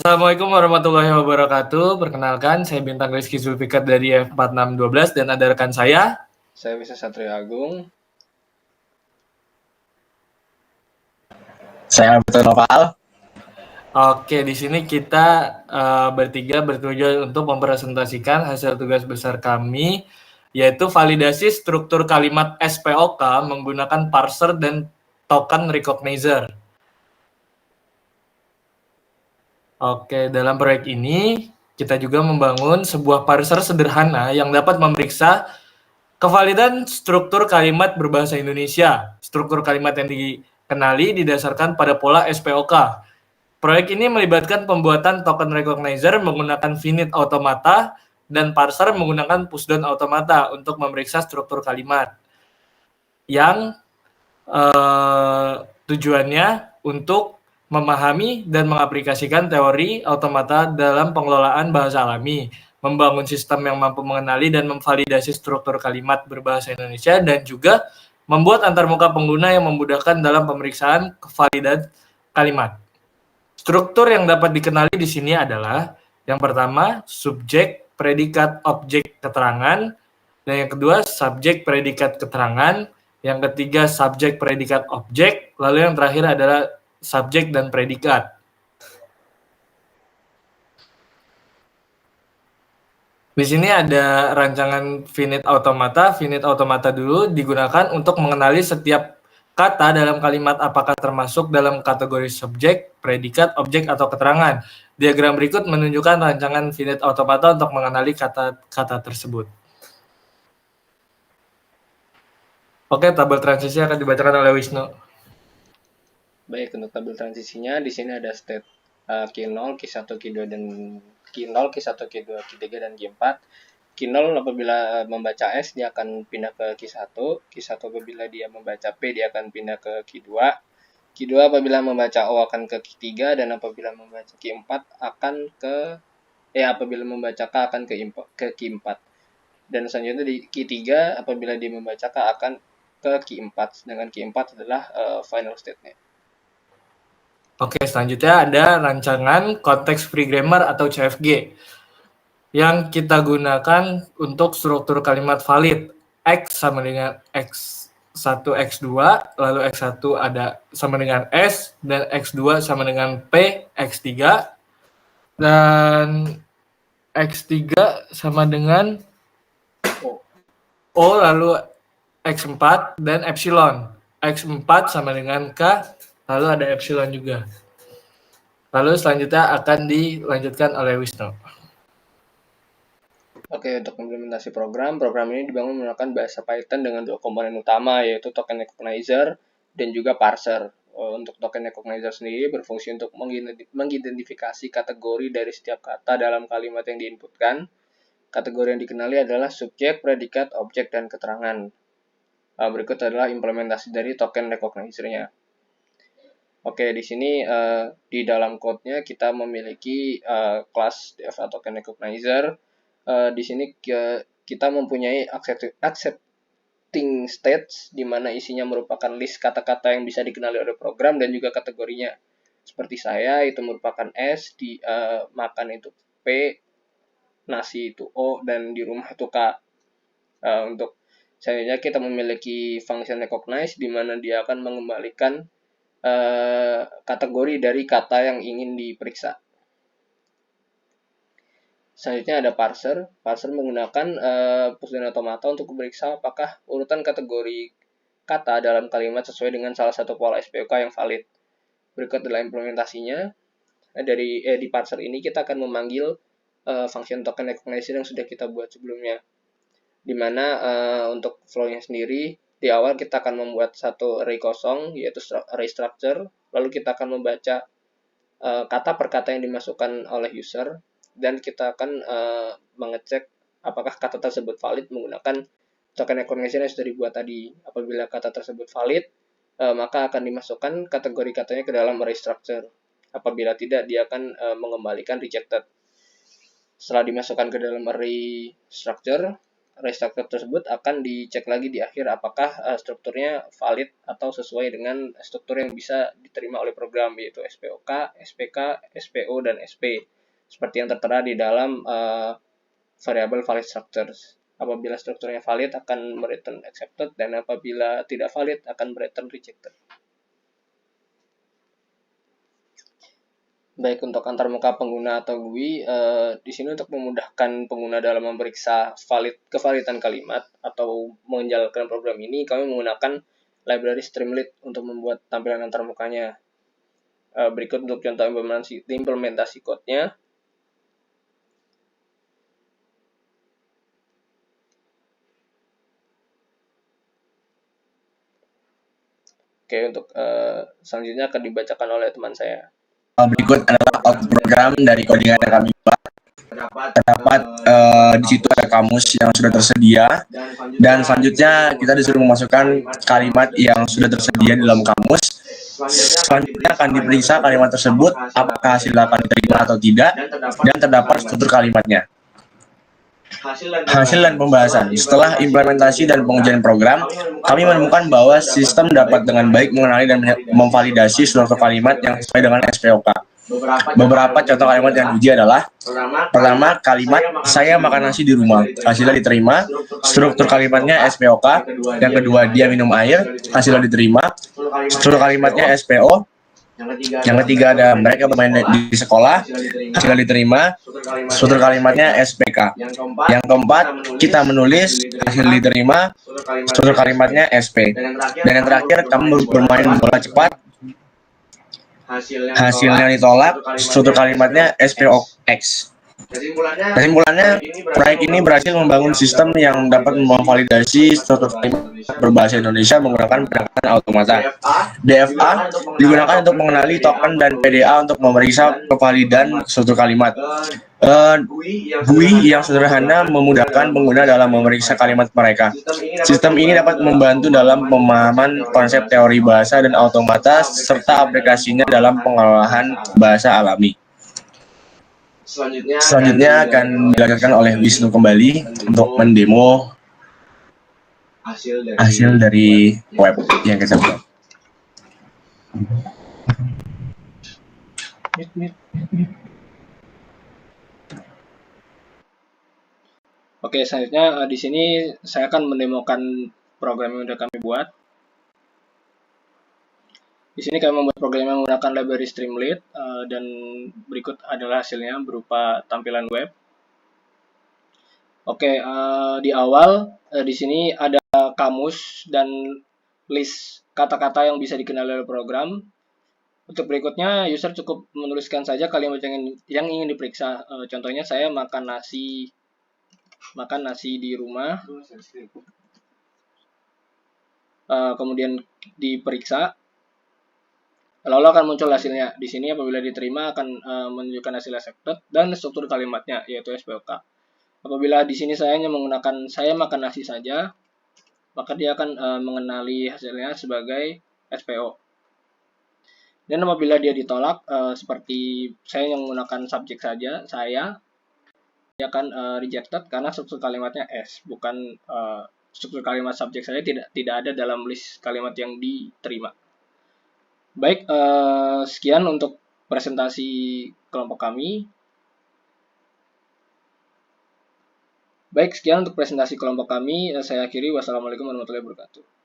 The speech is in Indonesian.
Assalamualaikum warahmatullahi wabarakatuh. Perkenalkan, saya Bintang Rizky Zulfikar dari F4612 dan ada rekan saya. Saya Wisnu Satrio Agung. Saya Alberto Noval. Oke, di sini kita bertiga bertujuan untuk mempresentasikan hasil tugas besar kami, yaitu validasi struktur kalimat SPOK menggunakan parser dan token recognizer. Oke, dalam proyek ini kita juga membangun sebuah parser sederhana yang dapat memeriksa kevalidan struktur kalimat berbahasa Indonesia. Struktur kalimat yang dikenali didasarkan pada pola SPOK. Proyek ini melibatkan pembuatan token recognizer menggunakan finite automata dan parser menggunakan pushdown automata untuk memeriksa struktur kalimat. Yang tujuannya untuk memahami dan mengaplikasikan teori automata dalam pengelolaan bahasa alami, membangun sistem yang mampu mengenali dan memvalidasi struktur kalimat berbahasa Indonesia, dan juga membuat antarmuka pengguna yang memudahkan dalam pemeriksaan kevalidan kalimat. Struktur yang dapat dikenali di sini adalah yang pertama subjek, predikat, objek, keterangan, dan yang kedua subjek, predikat, keterangan, yang ketiga subjek, predikat, objek, lalu yang terakhir adalah subjek dan predikat. Di sini ada rancangan finite automata. Finite automata dulu digunakan untuk mengenali setiap kata dalam kalimat apakah termasuk dalam kategori subjek, predikat, objek, atau keterangan. Diagram berikut menunjukkan rancangan finite automata untuk mengenali kata-kata tersebut. Oke, tabel transisi akan dibacakan oleh Wisnu. Baik, untuk tabel transisinya di sini ada state Q0, Q1, Q2 dan Q0, Q1, Q2, Q3 dan Q4. Q0 apabila membaca S dia akan pindah ke Q1, Q1 apabila dia membaca P dia akan pindah ke Q2, Q2 apabila membaca O akan ke Q3 dan apabila membaca Q4 akan ke apabila membaca K akan ke Q4. Dan selanjutnya di Q3 apabila dia membaca K akan ke Q4, sedangkan Q4 adalah final state-nya. Oke, selanjutnya ada rancangan konteks free grammar atau CFG yang kita gunakan untuk struktur kalimat valid. X sama dengan X1, X2, lalu X1 ada sama dengan S, dan X2 sama dengan P, X3, dan X3 sama dengan O, lalu X4, dan epsilon. X4 sama dengan K, lalu ada epsilon juga. Lalu selanjutnya akan dilanjutkan oleh Wisnu. Oke, untuk implementasi program ini dibangun menggunakan bahasa Python dengan dua komponen utama, yaitu token recognizer dan juga parser. Untuk token recognizer sendiri berfungsi untuk mengidentifikasi kategori dari setiap kata dalam kalimat yang diinputkan. Kategori yang dikenali adalah subjek, predikat, objek, dan keterangan. Berikut adalah implementasi dari token recognizer-nya. Oke, di sini di dalam code-nya kita memiliki kelas data token recognizer. Di sini kita mempunyai accepting states di mana isinya merupakan list kata-kata yang bisa dikenali oleh program dan juga kategorinya. Seperti saya itu merupakan S, di makan itu P, nasi itu O, dan di rumah itu K. Untuk selanjutnya kita memiliki function recognize di mana dia akan mengembalikan kategori dari kata yang ingin diperiksa. Selanjutnya ada parser. Parser menggunakan pushdown automata untuk memeriksa apakah urutan kategori kata dalam kalimat sesuai dengan salah satu pola SPOK yang valid. Berikut adalah implementasinya. Di parser ini kita akan memanggil function token recognition yang sudah kita buat sebelumnya. Dimana untuk flow-nya sendiri, di awal kita akan membuat satu array kosong, yaitu array structure. Lalu kita akan membaca kata per kata yang dimasukkan oleh user, dan kita akan mengecek apakah kata tersebut valid menggunakan token recognition yang sudah dibuat tadi. Apabila kata tersebut valid, maka akan dimasukkan kategori katanya ke dalam array structure. Apabila tidak, dia akan mengembalikan rejected. Setelah dimasukkan ke dalam array structure, restructure tersebut akan dicek lagi di akhir apakah strukturnya valid atau sesuai dengan struktur yang bisa diterima oleh program, yaitu SPOK, SPK, SPO, dan SP seperti yang tertera di dalam variable valid structures. Apabila strukturnya valid akan return accepted, dan apabila tidak valid akan return rejected. Baik untuk antarmuka pengguna atau GUI, di sini untuk memudahkan pengguna dalam memeriksa kevalidan kalimat atau menjalankan program ini, kami menggunakan library Streamlit untuk membuat tampilan antarmukanya. Berikut untuk contoh implementasi code-nya. Oke, untuk selanjutnya akan dibacakan oleh teman saya. Berikut adalah output program dari codingan yang kami buat. Terdapat di situ ada kamus yang sudah tersedia, dan selanjutnya kita disuruh memasukkan kalimat yang sudah tersedia di dalam kamus. Selanjutnya akan diperiksa kalimat tersebut apakah hasil akan diterima atau tidak, dan terdapat struktur kalimatnya. Hasil dan pembahasan. Setelah implementasi dan pengujian program, kami menemukan bahwa sistem dapat dengan baik mengenali dan memvalidasi struktur kalimat yang sesuai dengan SPOK. Beberapa contoh kalimat yang diuji adalah: pertama, kalimat "saya makan nasi di rumah", hasilnya diterima, struktur kalimatnya SPOK. Yang kedua, "dia minum air", hasilnya diterima, struktur kalimatnya SPO. Yang ketiga ada "mereka bermain di sekolah", hasilnya diterima, struktur kalimatnya SPK. Yang keempat, "kita menulis", hasil diterima, struktur kalimatnya SP. Dan yang terakhir, "kamu bermain bola cepat", hasilnya ditolak, struktur kalimatnya SPOX. Kesimpulannya, proyek ini berhasil membangun sistem yang dapat memvalidasi struktur kalimat berbahasa Indonesia menggunakan pendekatan automata. DFA digunakan untuk mengenali token, dan PDA untuk memeriksa kevalidan struktur kalimat. GUI yang sederhana memudahkan pengguna dalam memeriksa kalimat mereka. Sistem ini dapat membantu dalam pemahaman konsep teori bahasa dan automata serta aplikasinya dalam pengelolaan bahasa alami. Selanjutnya akan dilanjutkan oleh Wisnu kembali untuk mendemo hasil dari web yang kita buat. Oke, selanjutnya di sini saya akan mendemokan program yang sudah kami buat. Di sini kami membuat program yang menggunakan library Streamlit, dan berikut adalah hasilnya berupa tampilan web. Oke, di awal di sini ada kamus dan list kata-kata yang bisa dikenali oleh program. Untuk berikutnya, user cukup menuliskan saja kalimat yang ingin diperiksa. Contohnya saya makan nasi di rumah. Kemudian diperiksa. Lalu akan muncul hasilnya. Di sini apabila diterima akan menunjukkan hasil accepted dan struktur kalimatnya, yaitu SPOK. Apabila di sini saya hanya menggunakan "saya makan nasi" saja, maka dia akan mengenali hasilnya sebagai SPO. Dan apabila dia ditolak, seperti saya yang menggunakan subjek saja, dia akan rejected karena struktur kalimatnya S, bukan struktur kalimat subjek saja tidak ada dalam list kalimat yang diterima. Baik, sekian untuk presentasi kelompok kami. Saya akhiri. Wassalamualaikum warahmatullahi wabarakatuh.